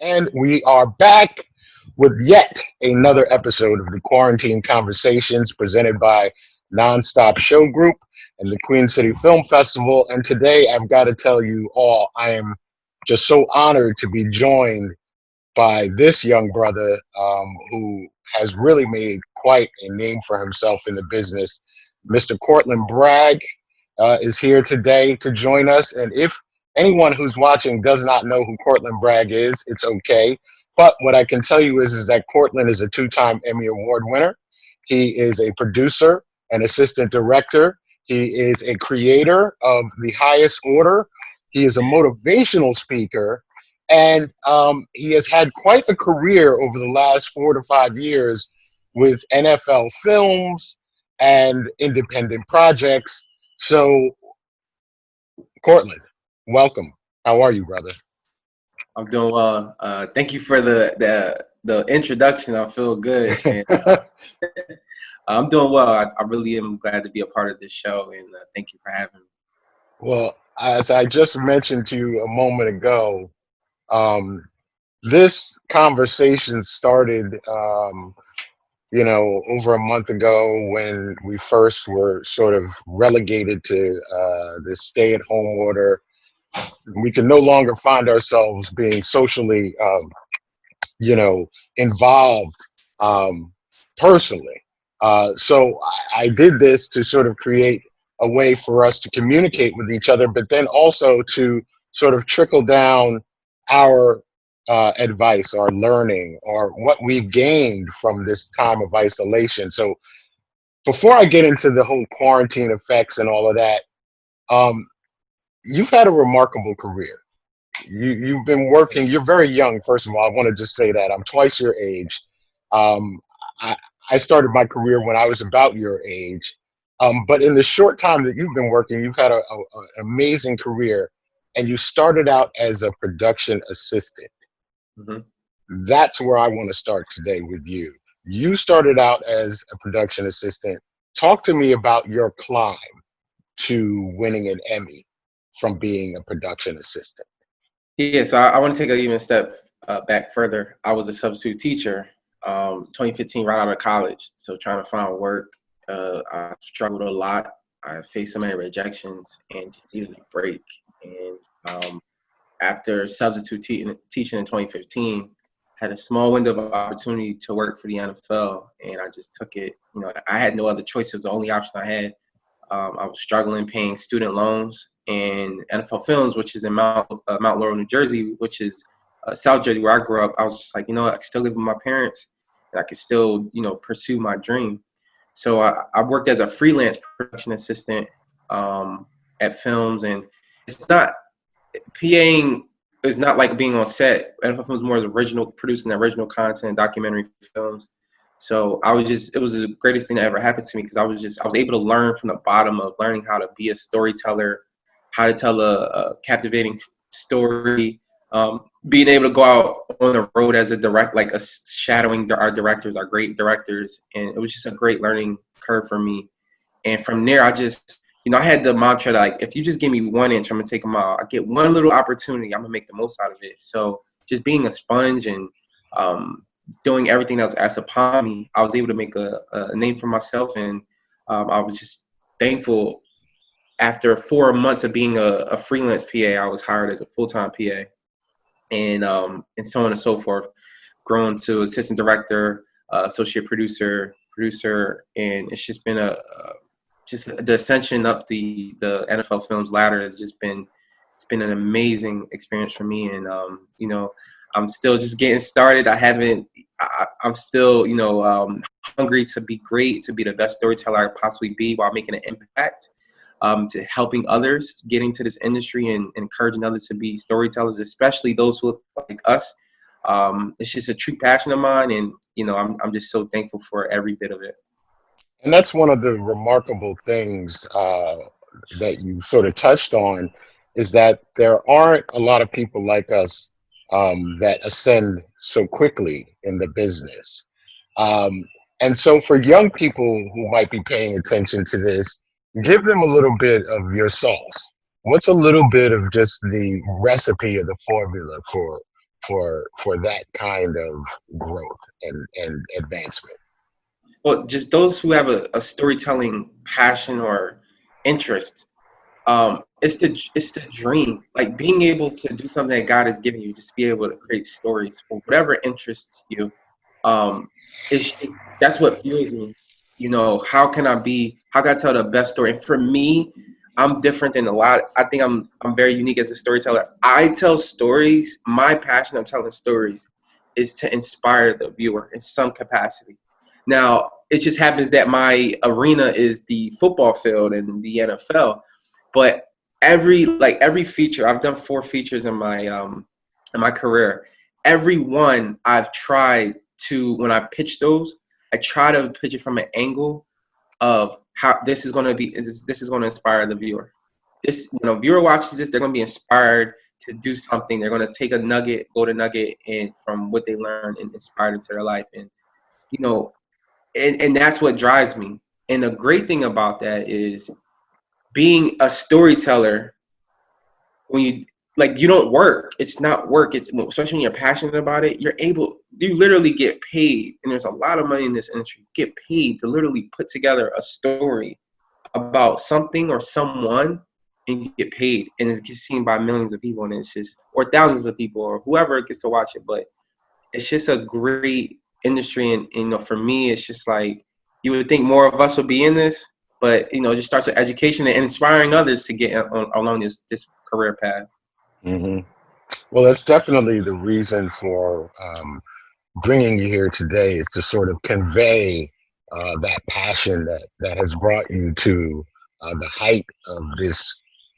And we are back with yet another episode of the Quarantine Conversations presented by Nonstop Show Group and the Queen City Film Festival. And today I've got to tell you all, I am just so honored to be joined by this young brother who has really made quite a name for himself in the business. Mr. Courtland Bragg is here today to join us. And if anyone who's watching does not know who Courtland Bragg is, it's okay. But what I can tell you is that Courtland is a two-time Emmy Award winner. He is a producer, an assistant director. He is a creator of the highest order. He is a motivational speaker. And he has had quite a career over the last 4 to 5 years with NFL films and independent projects. So, Courtland, welcome. How are you, brother? I'm doing well. Thank you for the introduction. I feel good. And, I'm doing well. I really am glad to be a part of this show, and thank you for having me. Well, as I just mentioned to you a moment ago, this conversation started, over a month ago when we first were sort of relegated to this stay-at-home order. We can no longer find ourselves being socially, involved personally. So I did this to sort of create a way for us to communicate with each other, but then also to sort of trickle down our advice, our learning, or what we've gained from this time of isolation. So before I get into the whole quarantine effects and all of that, you've had a remarkable career. You've been working. You're very young. First of all, I want to just say that I'm twice your age. I started my career when I was about your age. But in the short time that you've been working, you've had an amazing career, and you started out as a production assistant. Mm-hmm. That's where I want to start today with you. You started out as a production assistant. Talk to me about your climb to winning an Emmy from being a production assistant. Yeah, so I want to take an even step back further. I was a substitute teacher, 2015, right out of college. So trying to find work, I struggled a lot. I faced so many rejections and just needed a break. And after substitute teaching in 2015, had a small window of opportunity to work for the NFL, and I just took it. I had no other choice. It was the only option I had. I was struggling paying student loans, and NFL Films, which is in Mount Laurel, New Jersey, which is South Jersey, where I grew up. I was just like, I can still live with my parents, and I can still, pursue my dream. So I worked as a freelance production assistant at films, and it's not PAing is not like being on set. NFL Films more original, producing original content, documentary films. So it was the greatest thing that ever happened to me, because I was able to learn from the bottom of learning how to be a storyteller, how to tell a captivating story, being able to go out on the road as a shadowing our directors, our great directors. And it was just a great learning curve for me. And from there, I just, I had the mantra that, like, if you just give me 1 inch, I'm going to take a mile. I get one little opportunity, I'm going to make the most out of it. So just being a sponge and doing everything that was asked upon me, I was able to make a name for myself. And I was just thankful. After 4 months of being a freelance PA, I was hired as a full-time PA, and so on and so forth, grown to assistant director, associate producer, and it's just been just the ascension up the NFL Films ladder has just been, it's been an amazing experience for me. And I'm still just getting started. I'm still hungry to be great, to be the best storyteller I could possibly be while making an impact. To helping others get into this industry and encouraging others to be storytellers, especially those who look like us. It's just a true passion of mine, and I'm just so thankful for every bit of it. And that's one of the remarkable things that you sort of touched on, is that there aren't a lot of people like us that ascend so quickly in the business. And so for young people who might be paying attention to this, give them a little bit of your sauce. What's a little bit of just the recipe or the formula for that kind of growth and advancement? Well, just those who have a storytelling passion or interest, it's the dream. Like being able to do something that God has given you, just be able to create stories for whatever interests you. Um, that's what fuels me. You know, how can I tell the best story? And for me, I'm different than a lot. I think I'm very unique as a storyteller. I tell stories. My passion of telling stories is to inspire the viewer in some capacity. Now, it just happens that my arena is the football field and the NFL, but every feature, I've done 4 features in my career. Every one I've tried to, when I pitch those, I try to pitch it from an angle of how this is going to be. This is going to inspire the viewer. This, when a viewer watches this, they're going to be inspired to do something. They're going to take a nugget, golden nugget, and from what they learn and inspired into their life. And you know, and that's what drives me. And the great thing about that is being a storyteller. When you don't work, it's not work. It's especially when you're passionate about it. You literally get paid, and there's a lot of money in this industry. You get paid to literally put together a story about something or someone, and you get paid, and it gets seen by millions of people, and it's just, or thousands of people, or whoever gets to watch it. But it's just a great industry, and you know, for me, it's just like you would think more of us would be in this, but you know, it just starts with education and inspiring others to get along this career path. Hmm. Well, that's definitely the reason for bringing you here today, is to sort of convey that passion that has brought you to the height of this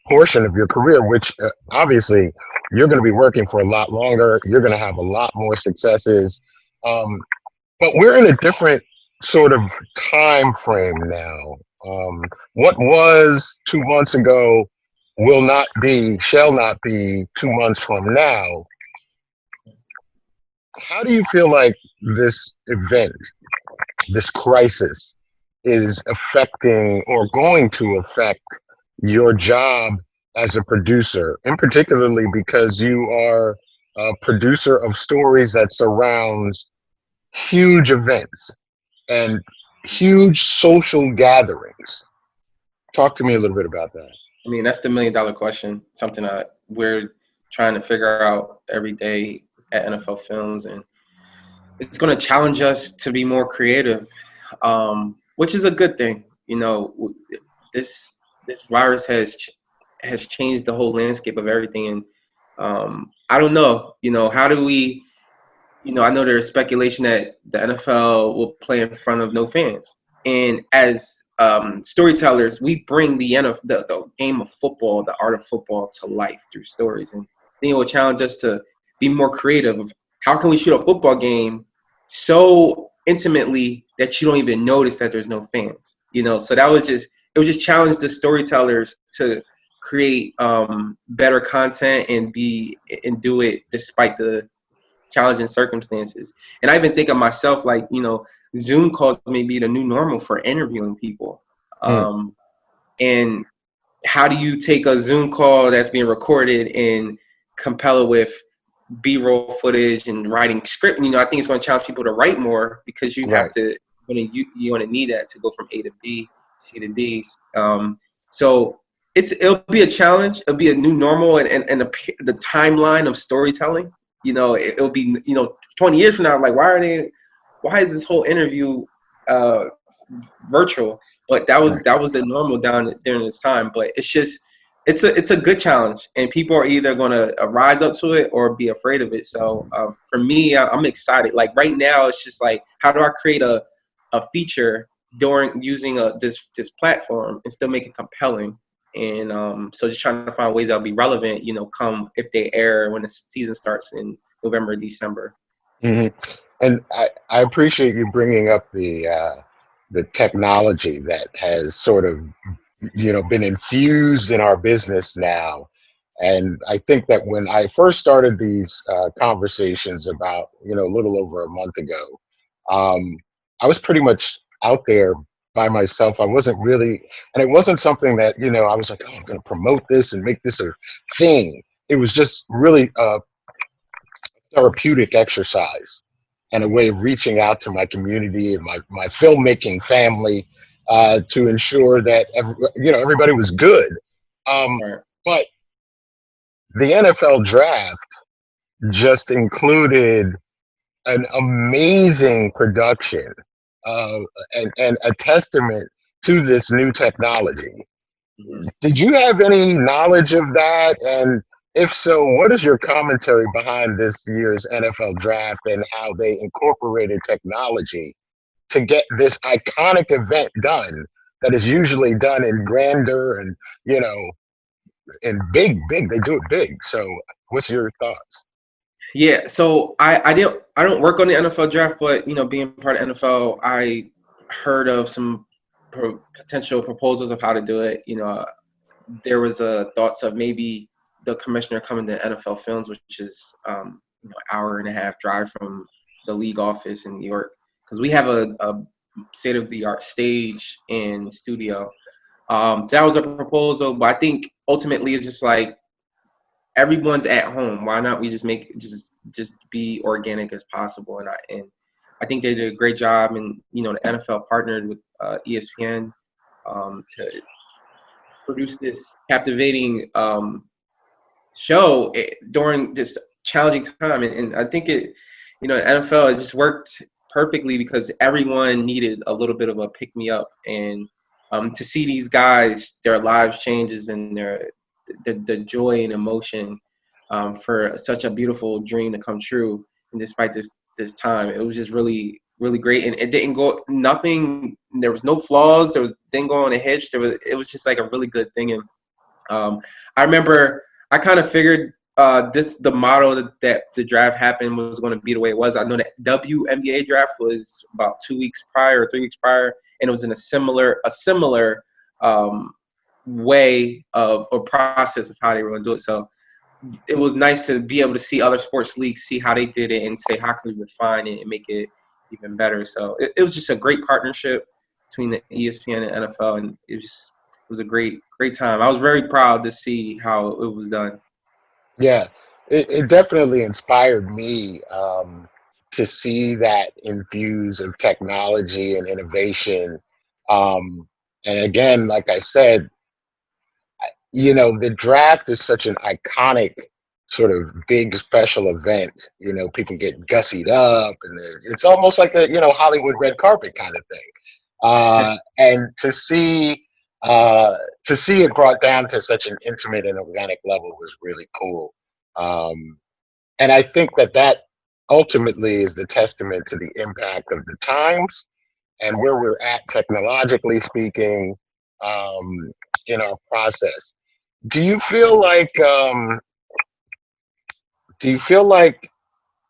portion of your career, which obviously you're going to be working for a lot longer. You're going to have a lot more successes. Um, but we're in a different sort of time frame now. What was 2 months ago shall not be 2 months from now. How do you feel like this event, this crisis, is affecting or going to affect your job as a producer, and particularly because you are a producer of stories that surrounds huge events and huge social gatherings? Talk to me a little bit about that. I mean, that's the $1 million question. Something that we're trying to figure out every day at NFL Films, and it's going to challenge us to be more creative, which is a good thing. You know, this virus has changed the whole landscape of everything, and I don't know. You know, how do we? You know, I know there's speculation that the NFL will play in front of no fans, and as storytellers, we bring the game of football, the art of football, to life through stories, and I think it will challenge us to be more creative. Of how can we shoot a football game so intimately that you don't even notice that there's no fans? You know, so it would just challenge the storytellers to create better content and do it despite the challenging circumstances. And I even think of myself, like, you know, Zoom calls may be the new normal for interviewing people. Mm. And how do you take a Zoom call that's being recorded and compel it with B-roll footage and writing script? You know, I think it's going to challenge people to write more, because you have Right. to, you want to need that to go from A to B, C to D. So it'll be a challenge. It'll be a new normal, and the timeline of storytelling. You know, it'll be, you know, 20 years from now, like, why is this whole interview virtual? But that was Right. the normal during this time. But it's a good challenge, and people are either going to rise up to it or be afraid of it. So for me, I'm excited. Like right now, it's just like, how do I create a feature during using this platform and still make it compelling? And so just trying to find ways that'll be relevant, you know, come if they air when the season starts in November, December. Hmm. And I appreciate you bringing up the technology that has sort of, you know, been infused in our business now. And I think that when I first started these conversations about, you know, a little over a month ago, I was pretty much out there by myself. I wasn't really, and it wasn't something that, you know, I was like, oh, I'm going to promote this and make this a thing. It was just really therapeutic exercise and a way of reaching out to my community and my filmmaking family to ensure that everybody was good. Right. But the NFL draft just included an amazing production uh, and a testament to this new technology. Mhm. Did you have any knowledge of that? And if so, what is your commentary behind this year's NFL draft and how they incorporated technology to get this iconic event done that is usually done in grandeur and, you know, and big, they do it big. So what's your thoughts? Yeah, so I don't work on the NFL draft, but being part of NFL, I heard of some potential proposals of how to do it. There was a thoughts of maybe the commissioner coming to NFL Films, which is hour and a half drive from the league office in New York, because we have a state of the art stage and studio. So that was a proposal, but I think ultimately it's just like everyone's at home. Why not we just make just be organic as possible? And I think they did a great job. And the NFL partnered with ESPN to produce this captivating show during this challenging time. And I think the NFL, it just worked perfectly because everyone needed a little bit of a pick me up. And to see these guys, their lives changes and the joy and emotion for such a beautiful dream to come true. And despite this time, it was just really, really great. And it didn't go nothing. There was no flaws. Didn't go on a hitch. It was just like a really good thing. And I remember I kind of figured the model that the draft happened was going to be the way it was. I know that WNBA draft was about 2 weeks prior or 3 weeks prior, and it was in a similar way of or process of how they were going to do it. So it was nice to be able to see other sports leagues, see how they did it, and say how can we refine it and make it even better. So it was just a great partnership between the ESPN and NFL, and it was a great time. I was very proud to see how it was done. Yeah, it definitely inspired me to see that infuse of technology and innovation. Um, and again, like I said, the draft is such an iconic sort of big special event. People get gussied up, and it's almost like a Hollywood red carpet kind of thing. And to see it brought down to such an intimate and organic level was really cool. Um, and I think that ultimately is the testament to the impact of the times and where we're at technologically speaking in our process. Do you feel like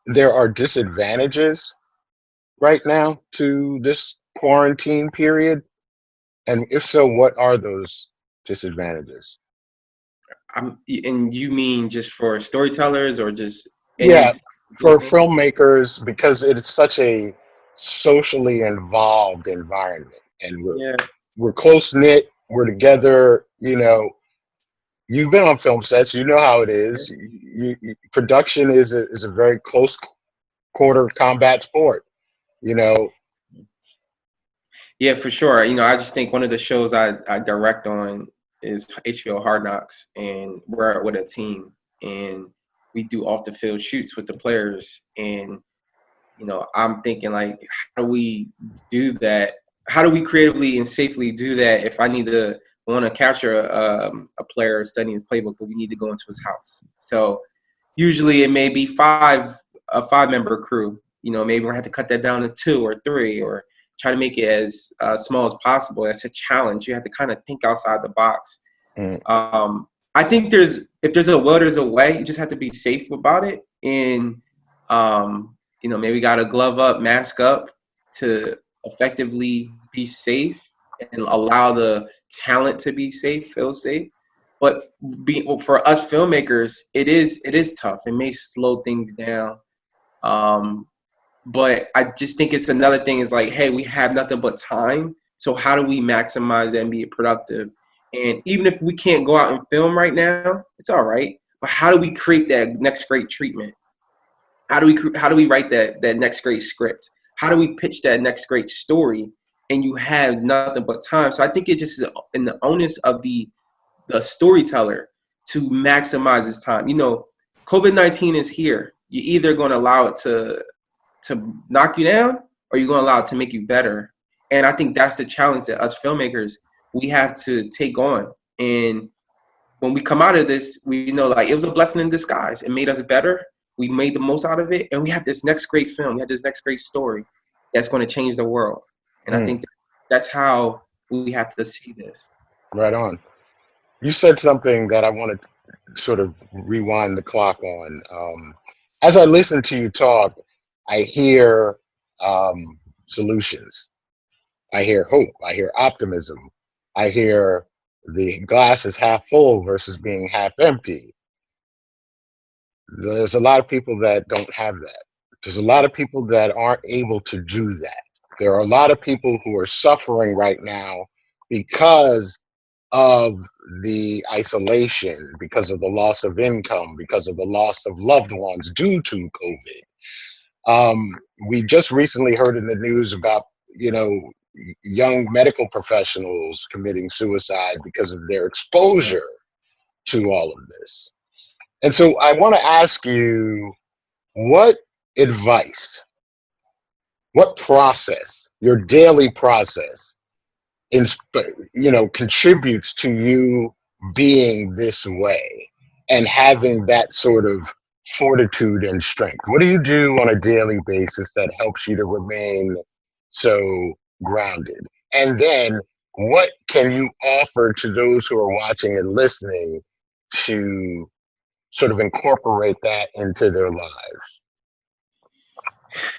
there are disadvantages right now to this quarantine period? And if so, what are those disadvantages? And you mean just for storytellers or just any? Yeah, for filmmakers, because it's such a socially involved environment, and Yeah, we're close knit, we're together. You've been on film sets, you know how it is. Production is a very close quarter combat sport. You know, yeah, for sure. I just think one of the shows I direct on is HBO Hard Knocks, and we're with a team, and we do off the field shoots with the players. And I'm thinking like, how do we do that? How do we creatively and safely do that if I want to capture a player studying his playbook, but we need to go into his house? So usually it may be a 5-member crew. Maybe we're gonna have to cut that down to 2 or 3, or try to make it as small as possible. That's a challenge. You have to kind of think outside the box. mm, I think if there's a will, there's a way. You just have to be safe about it, and maybe got to glove up, mask up to effectively be safe and allow the talent to be safe, feel safe. But for us filmmakers, it is tough. It may slow things down. But I just think it's another thing is like, hey, we have nothing but time. So how do we maximize and be productive? And even if we can't go out and film right now, it's all right. But how do we create that next great treatment? how do we write that next great script? How do we pitch that next great story? And you have nothing but time. So I think it just is in the onus of the storyteller to maximize his time. COVID-19 is here. You're either going to allow it to knock you down, or you're going to allow it to make you better. And I think that's the challenge that us filmmakers, we have to take on. And when we come out of this, we know like it was a blessing in disguise. It made us better. We made the most out of it. And we have this next great film. We have this next great story that's going to change the world. And I think that's how we have to see this. Right on. You said something that I want to sort of rewind the clock on. As I listen to you talk, I hear solutions. I hear hope. I hear optimism. I hear the glass is half full versus being half empty. There's a lot of people that don't have that. There's a lot of people that aren't able to do that. There are a lot of people who are suffering right now because of the isolation, because of the loss of income, because of the loss of loved ones due to COVID. We just recently heard in the news about, young medical professionals committing suicide because of their exposure to all of this. And so I want to ask you, what advice, what process, your daily process, contributes to you being this way and having that sort of fortitude and strength? What do you do on a daily basis that helps you to remain so grounded? And then what can you offer to those who are watching and listening to sort of incorporate that into their lives?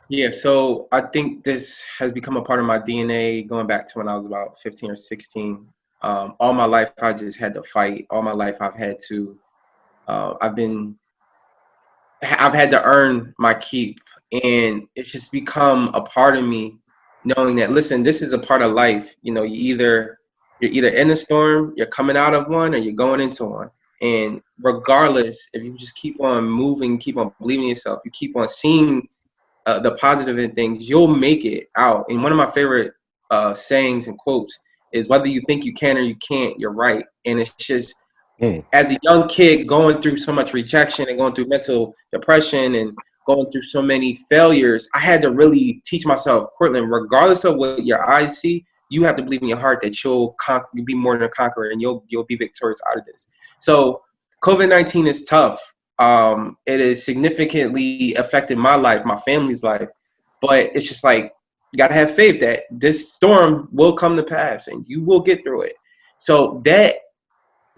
Yeah, so I think this has become a part of my DNA going back to when I was about 15 or 16. All my life, I just had to fight. All my life, I've had to, I've had to earn my keep. And it's just become a part of me knowing that, listen, this is a part of life. You're either in a storm, you're coming out of one, or you're going into one. And regardless, if you just keep on moving, keep on believing in yourself, you keep on seeing the positive in things, you'll make it out. And one of my favorite sayings and quotes is, whether you think you can or you can't, you're right. And it's just, as a young kid going through so much rejection and going through mental depression and going through so many failures, I had to really teach myself, Courtland, regardless of what your eyes see, you have to believe in your heart that you'll be more than a conqueror, and you'll be victorious out of this. So COVID-19 is tough. It has significantly affected my life, my family's life, but it's just like, you got to have faith that this storm will come to pass and you will get through it. So that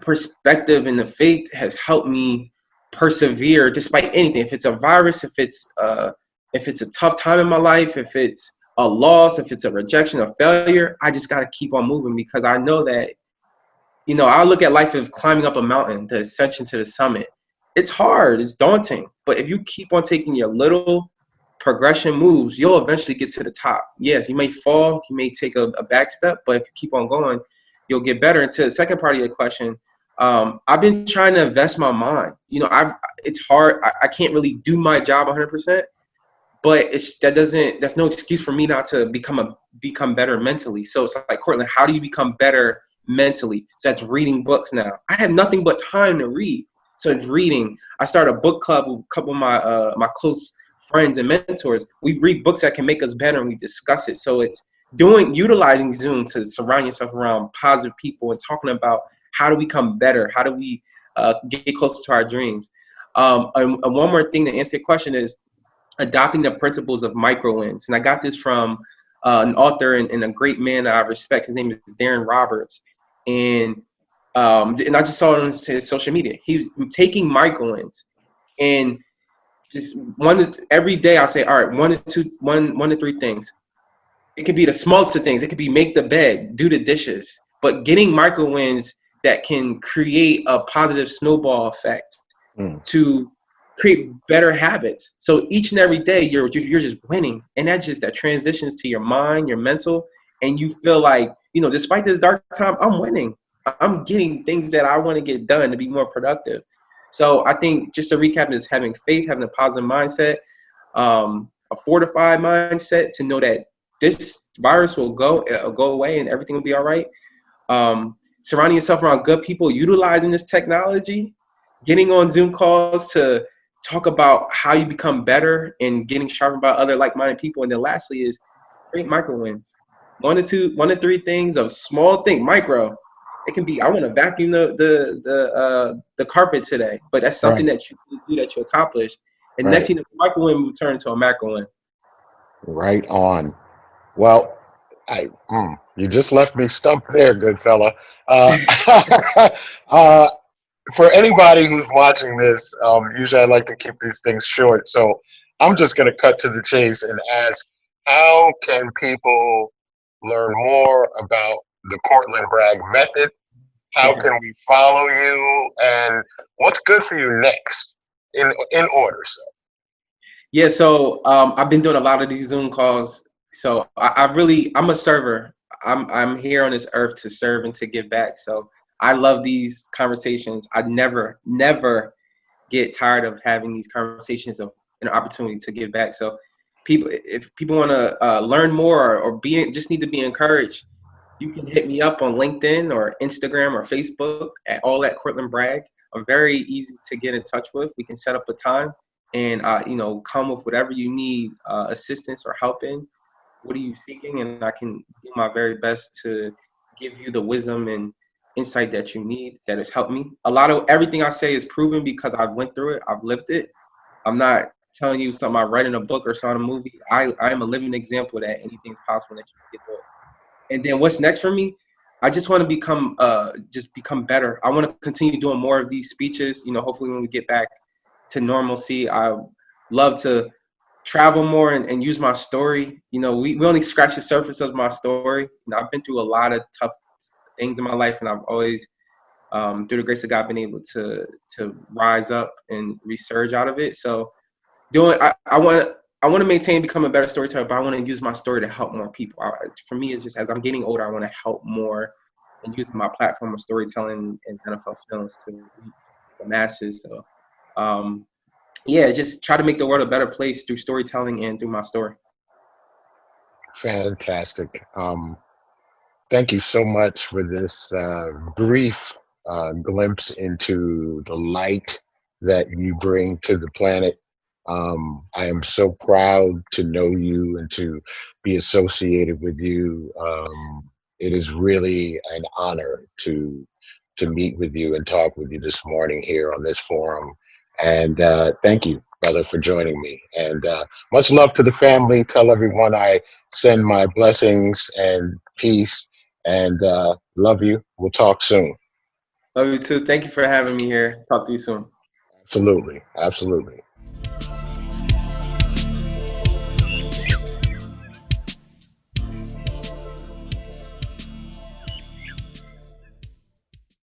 perspective and the faith has helped me persevere despite anything. If it's a virus, if it's a tough time in my life, if it's a loss, if it's a rejection, a failure, I just got to keep on moving, because I know that, I look at life as climbing up a mountain, the ascension to the summit. It's hard, it's daunting, but if you keep on taking your little progression moves, you'll eventually get to the top. Yes, you may fall, you may take a back step, but if you keep on going, you'll get better. And to the second part of your question, I've been trying to invest my mind. It's hard. I can't really do my job 100%, but that's no excuse for me not to become better mentally. So it's like, Courtland, how do you become better mentally? So that's reading books now. I have nothing but time to read. So it's reading. I started a book club with a couple of my close friends and mentors. We read books that can make us better, and we discuss it. So it's utilizing Zoom to surround yourself around positive people and talking about how do we become better? How do we get closer to our dreams? And one more thing to answer your question is adopting the principles of micro wins. And I got this from an author and a great man that I respect. His name is Darren Roberts. And I just saw it on his social media. He's taking micro wins, and just every day I'll say, all right, one to three things. It could be the smallest of things. It could be make the bed, do the dishes, but getting micro wins that can create a positive snowball effect to create better habits. So each and every day you're just winning, and that transitions to your mind, your mental, and you feel like, despite this dark time, I'm winning. I'm getting things that I want to get done to be more productive. So I think, just to recap, is having faith, having a positive mindset, a fortified mindset to know that this virus will go away and everything will be all right. Surrounding yourself around good people, utilizing this technology, getting on Zoom calls to talk about how you become better and getting sharpened by other like-minded people. And then lastly is create micro wins. One to three things of small thing, micro. It can be, I want to vacuum the carpet today, but that's something Right. that you can do, that you accomplish. And next Right. thing, the micro win will turn into a macro win. Right on. Well, you just left me stumped there, good fella. Uh, uh, for anybody who's watching this, usually I like to keep these things short. So I'm just going to cut to the chase and ask, how can people learn more about the Courtland Bragg method? How can we follow you? And what's good for you next in order? So. Yeah, so I've been doing a lot of these Zoom calls. So I'm a server. I'm here on this earth to serve and to give back. So I love these conversations. I never get tired of having these conversations of an opportunity to give back. So if people want to learn more or just need to be encouraged, you can hit me up on LinkedIn or Instagram or Facebook at all at Courtland Bragg. I'm very easy to get in touch with. We can set up a time and come with whatever you need assistance or help in. What are you seeking? And I can do my very best to give you the wisdom and insight that you need, that has helped me. A lot of everything I say is proven because I've went through it. I've lived it. I'm not telling you something I read in a book or saw in a movie. I am a living example that anything's possible that you can get through it. And then what's next for me? I just want to become better. I want to continue doing more of these speeches. Hopefully when we get back to normalcy, I love to travel more and use my story. We only scratch the surface of my story. I've been through a lot of tough things in my life, and I've always, through the grace of God, been able to rise up and resurge out of it. So I want to maintain, become a better storyteller, but I want to use my story to help more people. For me, it's just as I'm getting older, I want to help more and using my platform of storytelling and NFL films to reach the masses. So, just try to make the world a better place through storytelling and through my story. Fantastic. Thank you so much for this brief glimpse into the light that you bring to the planet. I am so proud to know you and to be associated with you. It is really an honor to meet with you and talk with you this morning here on this forum. And thank you, brother, for joining me. And much love to the family. Tell everyone I send my blessings and peace. And love you. We'll talk soon. Love you too. Thank you for having me here. Talk to you soon. Absolutely. Absolutely.